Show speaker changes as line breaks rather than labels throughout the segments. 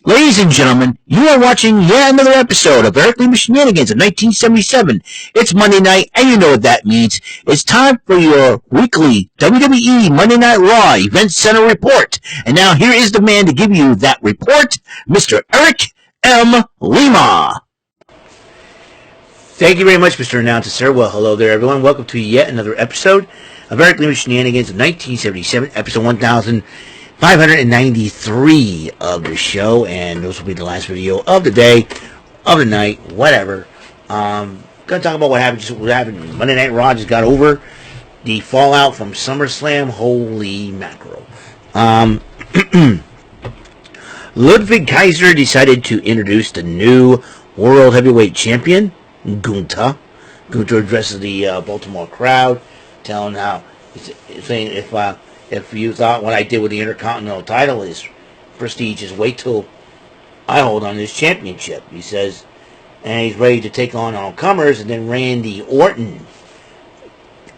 Ladies and gentlemen, you are watching yet another episode of Lima Shenanigans of 1977. It's Monday night, and you know what that means. It's time for your weekly WWE Monday Night Raw Event Center report. And now here is the man to give you that report, Mr. Eric M. Lima.
Thank you very much, Mr. Announcer, sir. Well, hello there, everyone. Welcome to yet another episode of Lima Shenanigans of 1977, episode 1593 of the show, and this will be the last video of the day, of the night, whatever. Gonna talk about what happened. Monday Night Raw just got over the fallout from SummerSlam. Holy mackerel. Ludwig Kaiser decided to introduce the new World Heavyweight Champion, Gunther. Gunther addresses the Baltimore crowd, telling how, saying if you thought what I did with the Intercontinental title is prestigious, wait till I hold on this championship, he says. And he's ready to take on all comers, and then Randy Orton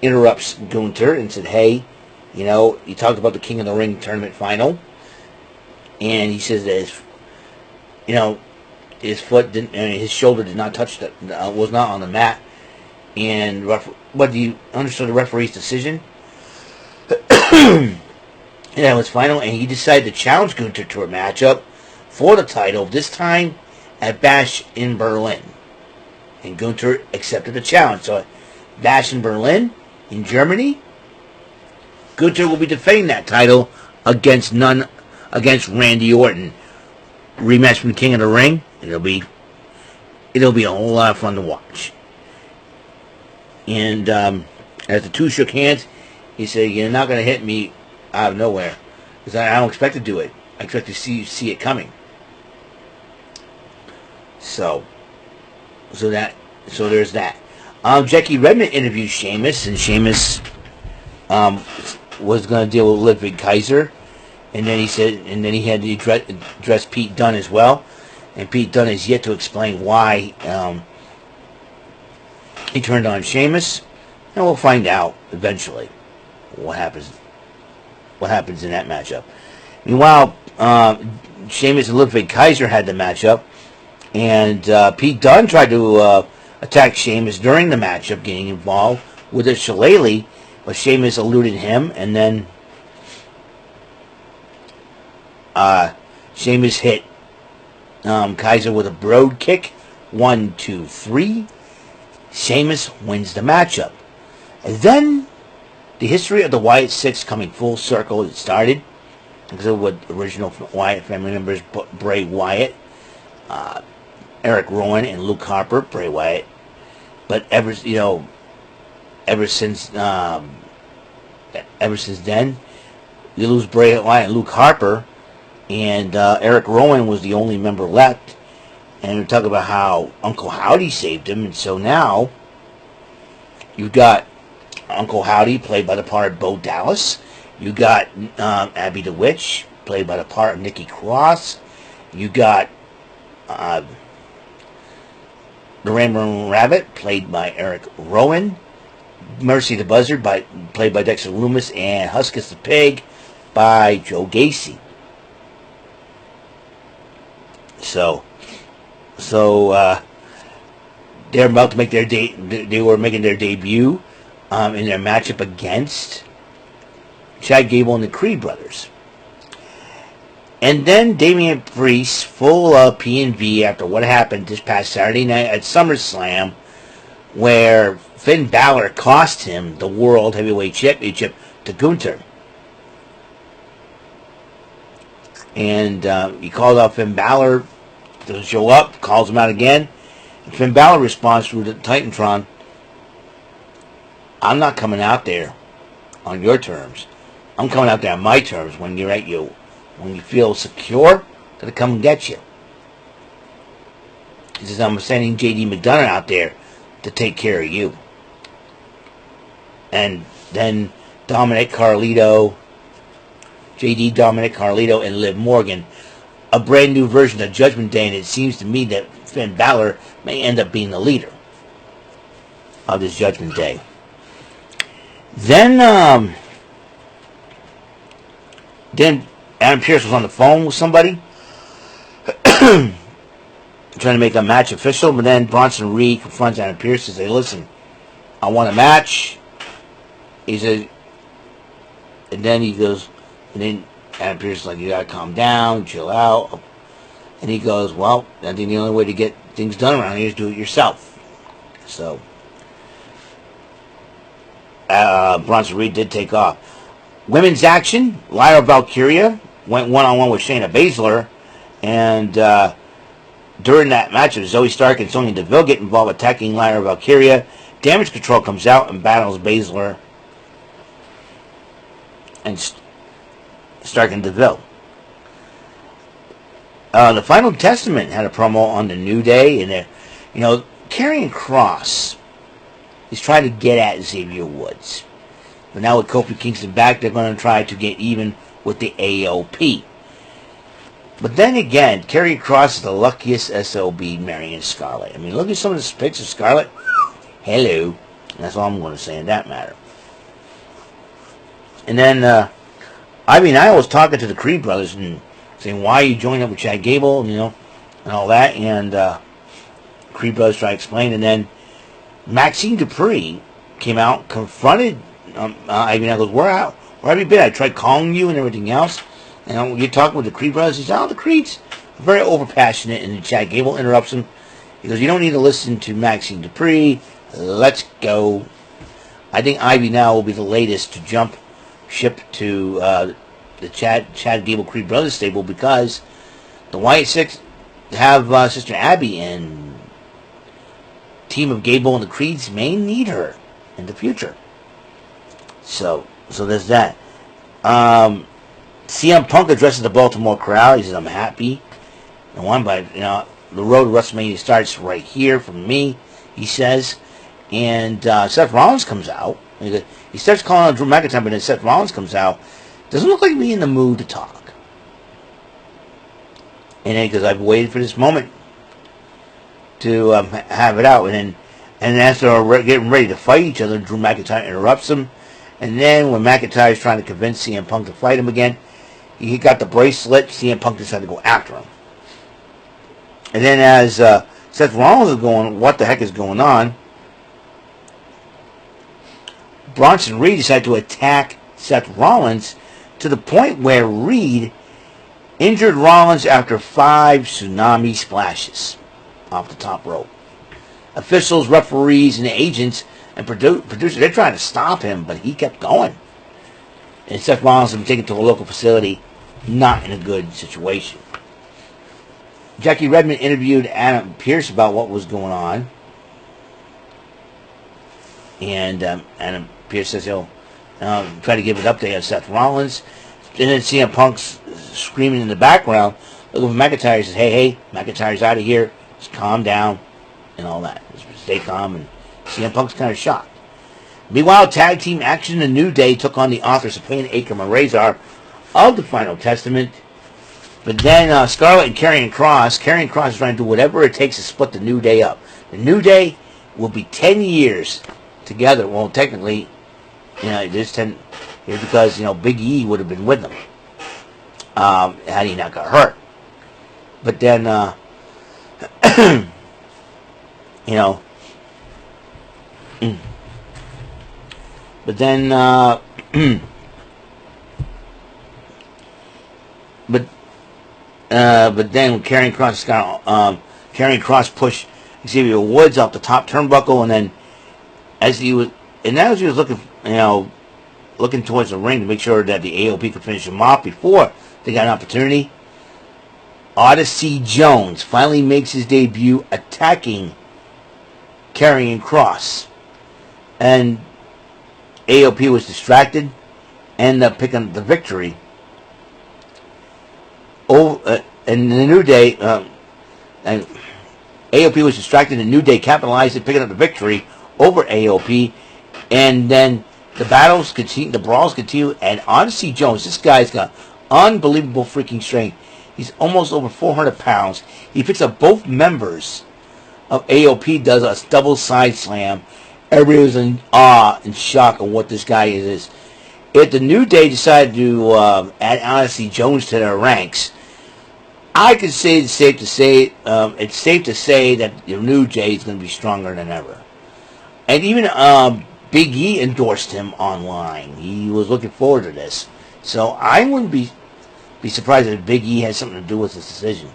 interrupts Gunther and said, hey, you know, he talked about the King of the Ring tournament final, and he says that his foot didn't, his shoulder did not touch was not on the mat, and but you understood the referee's decision. And that was final, and he decided to challenge Gunther to a matchup for the title, this time at Bash in Berlin. And Gunther accepted the challenge. So at Bash in Berlin, in Germany, Gunther will be defending that title against Randy Orton. Rematch from the King of the Ring. It'll be a whole lot of fun to watch. And as the two shook hands, he said, you're not going to hit me out of nowhere, because I don't expect to do it. I expect to see it coming. So there's that. Jackie Redmond interviewed Sheamus, and Sheamus was going to deal with Ludwig Kaiser, and then he had to address Pete Dunne as well, and Pete Dunne is yet to explain why he turned on Sheamus, and we'll find out eventually what happens in that matchup. Meanwhile, Sheamus and Ludwig Kaiser had the matchup, and Pete Dunne tried to attack Sheamus during the matchup, getting involved with a shillelagh, but Sheamus eluded him, and then Sheamus hit Kaiser with a broad kick. 1, 2, 3. Sheamus wins the matchup. And then the history of the Wyatt Six coming full circle. It started because of what original Wyatt family members, Bray Wyatt, Eric Rowan, and Luke Harper. Bray Wyatt, but ever since then, you lose Bray Wyatt and Luke Harper, and Eric Rowan was the only member left. And we talk about how Uncle Howdy saved him, and so now you've got Uncle Howdy, played by the part of Bo Dallas. You got Abby the Witch, played by the part of Nikki Cross. You got the Ramblin' Rabbit, played by Eric Rowan. Mercy the Buzzard, played by Dexter Loomis, and Huskus the Pig by Joe Gacy. So they're about to make their they were making their debut in their matchup against Chad Gable and the Creed brothers. And then Damian Priest, full of P&V after what happened this past Saturday night at SummerSlam, where Finn Balor cost him the World Heavyweight Championship to Gunther. And he called out Finn Balor to show up, calls him out again. And Finn Balor responds through the Titantron, I'm not coming out there on your terms. I'm coming out there on my terms. When you feel secure, to come and get you. He says, I'm sending J.D. McDonough out there to take care of you. And then Dominic Carlito, J.D. Dominic Carlito, and Liv Morgan, a brand new version of Judgment Day, and it seems to me that Finn Balor may end up being the leader of this Judgment Day. Then Adam Pearce was on the phone with somebody, trying to make a match official, but then Bronson Reed confronts Adam Pearce and says, listen, I want a match. He said, and then he goes, and then Adam Pearce is like, you gotta calm down, chill out. And he goes, well, I think the only way to get things done around here is do it yourself. So, Bronson Reed did take off. Women's action, Lyra Valkyria went one-on-one with Shayna Baszler, and during that match, Zoe Stark and Sonya Deville get involved attacking Lyra Valkyria. Damage Control comes out and battles Baszler and Stark and Deville. The Final Testament had a promo on the New Day, and Karrion Kross is trying to get at Xavier Woods. But now with Kofi Kingston back, they're going to try to get even with the AOP. But then again, Karrion Kross is the luckiest SOB marrying Scarlett. I mean, look at some of the pics of Scarlett. Hello. And that's all I'm going to say in that matter. And then, I was talking to the Creed brothers and saying, why are you joining up with Chad Gable, and all that. And Creed brothers tried to explain. And then Maxine Dupree came out, confronted I goes, where have you been? I tried calling you and everything else. And you're talking with the Creed brothers. He said, the Creeds are very overpassionate. And Chad Gable interrupts him. He goes, you don't need to listen to Maxine Dupree. Let's go. I think Ivy now will be the latest to jump ship to the Chad Gable Creed brothers stable, because the Wyatt Six have Sister Abby, and team of Gable and the Creeds may need her in the future. So there's that. CM Punk addresses the Baltimore crowd. He says, I'm happy. And one, but the road to WrestleMania starts right here for me, he says. And Seth Rollins comes out. He starts calling out Drew McIntyre, but then Seth Rollins comes out. Doesn't look like me in the mood to talk. And then he goes, I've waited for this moment to have it out. And as they're getting ready to fight each other, Drew McIntyre interrupts him. And then when McIntyre is trying to convince CM Punk to fight him again, he got the bracelet. CM Punk decided to go after him. And then as Seth Rollins is going, what the heck is going on? Bronson Reed decided to attack Seth Rollins to the point where Reed injured Rollins after 5 tsunami splashes off the top rope. Officials, referees, and agents and producers, they're trying to stop him, but he kept going. And Seth Rollins has been taken to a local facility, not in a good situation. Jackie Redmond interviewed Adam Pearce about what was going on. And Adam Pearce says he'll try to give an update on Seth Rollins. And then CM Punk's screaming in the background. Look at McIntyre. He says, hey, McIntyre's out of here. Just calm down and all that. Just stay calm. And CM Punk's kind of shocked. Meanwhile, tag team action, the New Day took on the authors of Payne, Akam, and Razor of the Final Testament. But then Scarlett and Karrion Kross is trying to do whatever it takes to split the New Day up. The New Day will be 10 years together. Well, technically, there's 10 years because, Big E would have been with them had he not got hurt. But then, but then, but then when Karrion Kross pushed Xavier Woods off the top turnbuckle, and then as he was looking, looking towards the ring to make sure that the AOP could finish him off before they got an opportunity, Odyssey Jones finally makes his debut attacking Karrion Kross, and AOP was distracted, ended up picking the victory. And the New Day, and AOP was distracted, and New Day capitalized and picking up the victory over AOP. And then the battles continue, the brawls continue, and Odyssey Jones, this guy's got unbelievable freaking strength. He's almost over 400 pounds. He picks up both members of AOP, does a double side slam. Everybody was in awe and shock of what this guy is. If the New Day decided to add Odyssey Jones to their ranks, I could say it's safe to say that the new Jay is going to be stronger than ever. And even Big E endorsed him online. He was looking forward to this. So I wouldn't be surprised if Big E has something to do with this decision.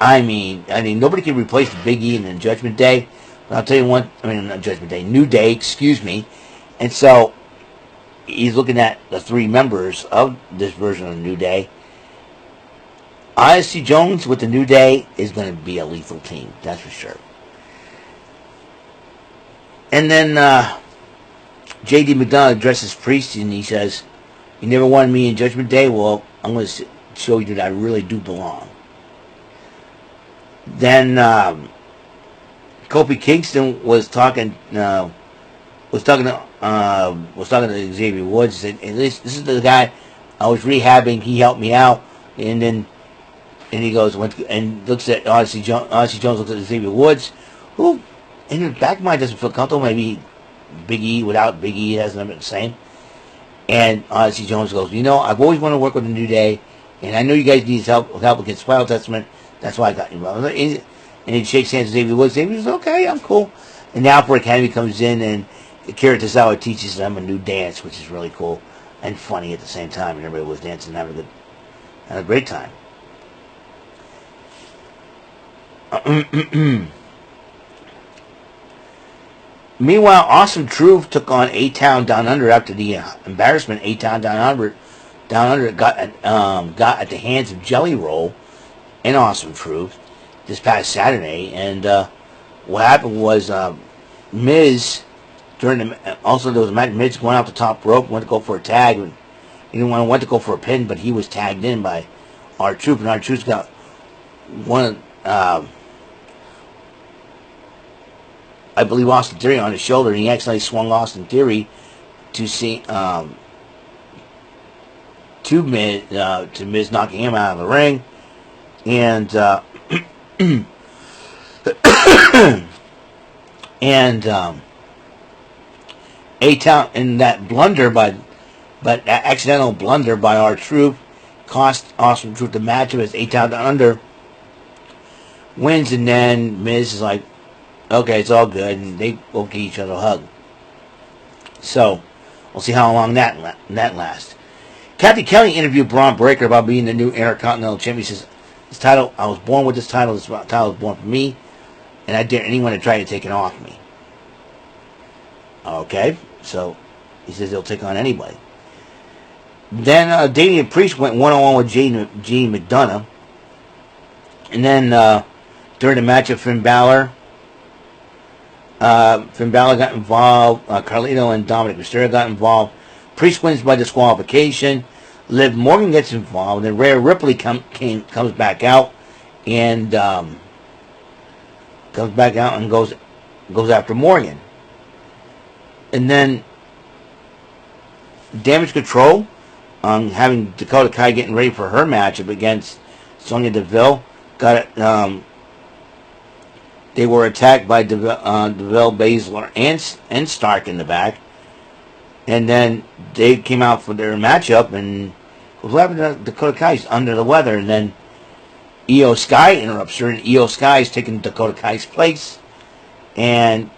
I mean, nobody can replace Big E in the Judgment Day. But I'll tell you one. I mean, not Judgment Day, New Day. Excuse me. And so he's looking at the three members of this version of the New Day. Odyssey Jones with the New Day is going to be a lethal team. That's for sure. And then J.D. McDonough addresses Priest and he says, "You never wanted me in Judgment Day? Well, I'm going to show you that I really do belong." Then Kofi Kingston was talking to Xavier Woods. He said, "This is the guy I was rehabbing. He helped me out." And he goes and looks at Odyssey Jones. Odyssey Jones looks at Xavier Woods, who in the back of my mind doesn't feel comfortable. Maybe Big E without Big E hasn't been the same. And Odyssey Jones goes, "I've always wanted to work with the New Day, and I know you guys need help against Spiral Testament. That's why I got involved." And he shakes hands with Xavier Woods. Xavier says, "Okay, I'm cool." And the Alpha Academy comes in, and Akira Tozawa teaches them a new dance, which is really cool and funny at the same time. And everybody was dancing and having a great time. Meanwhile, Awesome Truth took on A-Town Down Under after the embarrassment A-Town Down Under got at the hands of Jelly Roll and Awesome Truth this past Saturday. And what happened was Miz, also there was a match, Miz going out the top rope, went to go for a tag, and he went to go for a pin, but he was tagged in by R-Truth, and R-Truth got one I believe Austin Theory on his shoulder, and he accidentally swung Austin Theory to Miz, knocking him out of the ring, and A-Town, and that accidental blunder by R-Truth cost Awesome Truth the match as A-Town Down Under wins, and then Miz is like, "Okay, it's all good," and they will give each other a hug. So, we'll see how long that lasts. Kathy Kelly interviewed Braun Breaker about being the new Intercontinental Champion. He says, "This title, I was born with this title. This title was born for me, and I dare anyone to try to take it off me." Okay, so he says he'll take on anybody. Then Damian Priest went one-on-one with Gene McDonough. And then during the match of Finn Balor got involved. Carlito and Dominic Mysterio got involved. Priest wins by disqualification. Liv Morgan gets involved. And then Rhea Ripley comes back out and goes after Morgan. And then Damage Control, having Dakota Kai getting ready for her matchup against Sonya Deville, got it. They were attacked by Deville, Baszler, and Stark in the back. And then they came out for their matchup, and what happened to Dakota Kai's under the weather. And then Io Sky interrupts her, and Io Sky is taking Dakota Kai's place. And,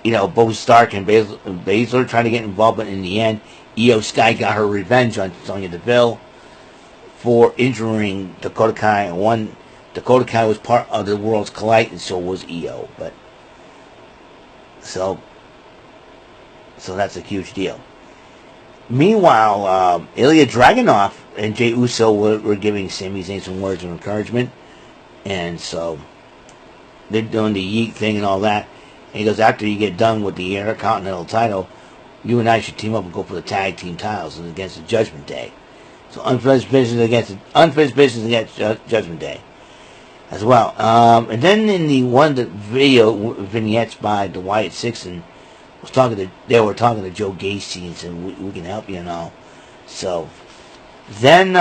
both Stark and Baszler trying to get involved, but in the end, Io Sky got her revenge on Sonya Deville for injuring Dakota Kai. And Dakota Kai was part of the Worlds Collide, and so was Io. But so that's a huge deal. Meanwhile, Ilya Dragunov and Jey Uso were giving Sami Zayn some words of encouragement, and so they're doing the yeet thing and all that. And he goes, "After you get done with the Intercontinental title, you and I should team up and go for the tag team titles against the Judgment Day." So unfinished business against Judgment Day as well. And then in the video vignettes by the Wyatt Six, and they were talking to Joe Gacy and said, we can help you and all. So then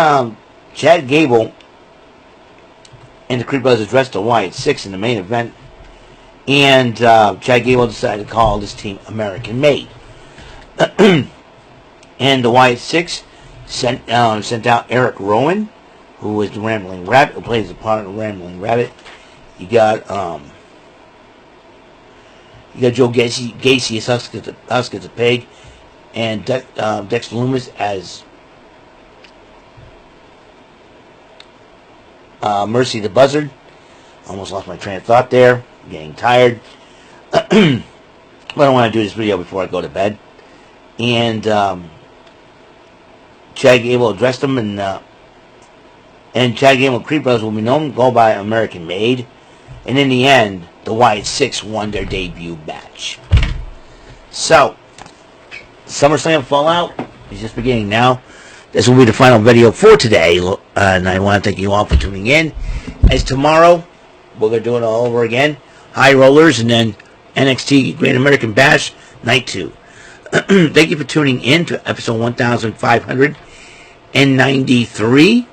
Chad Gable and the Creed Brothers addressed the Wyatt Six in the main event, and Chad Gable decided to call this team American Made. And the Wyatt Six sent out Eric Rowan, who is the Rambling Rabbit, who plays the part of the Rambling Rabbit. You got Joe Gacy as Husk as a pig, and Dexter Loomis as Mercy the Buzzard. Almost lost my train of thought there. I'm getting tired. But I want to do this video before I go to bed. And Chad Gable addressed them, and Chad Gable and Creed Brothers will be known go by American Made. And in the end, the Wyatt Six won their debut match. So, SummerSlam Fallout is just beginning now. This will be the final video for today, and I want to thank you all for tuning in. As tomorrow, we're going to do it all over again. High Rollers, and then NXT Great American Bash, Night 2. Thank you for tuning in to episode 1593.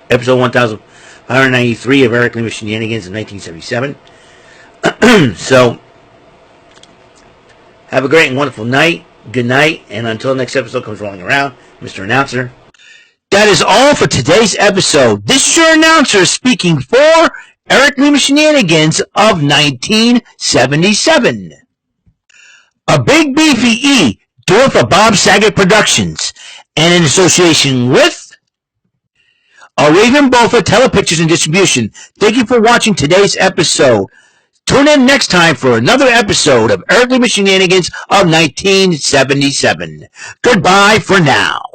Episode 1593 of Eric Lima Shenanigans in 1977. So, have a great and wonderful night. Good night, and until the next episode comes rolling around, Mr. Announcer.
That is all for today's episode. This is your announcer speaking for Eric Lima Shenanigans of 1977. A Big Beefy E, do it for Bob Saget Productions, and in association with a Raven Bofa Telepictures and Distribution. Thank you for watching today's episode. Tune in next time for another episode of Eric Lima Shenanigans of 1977. Goodbye for now.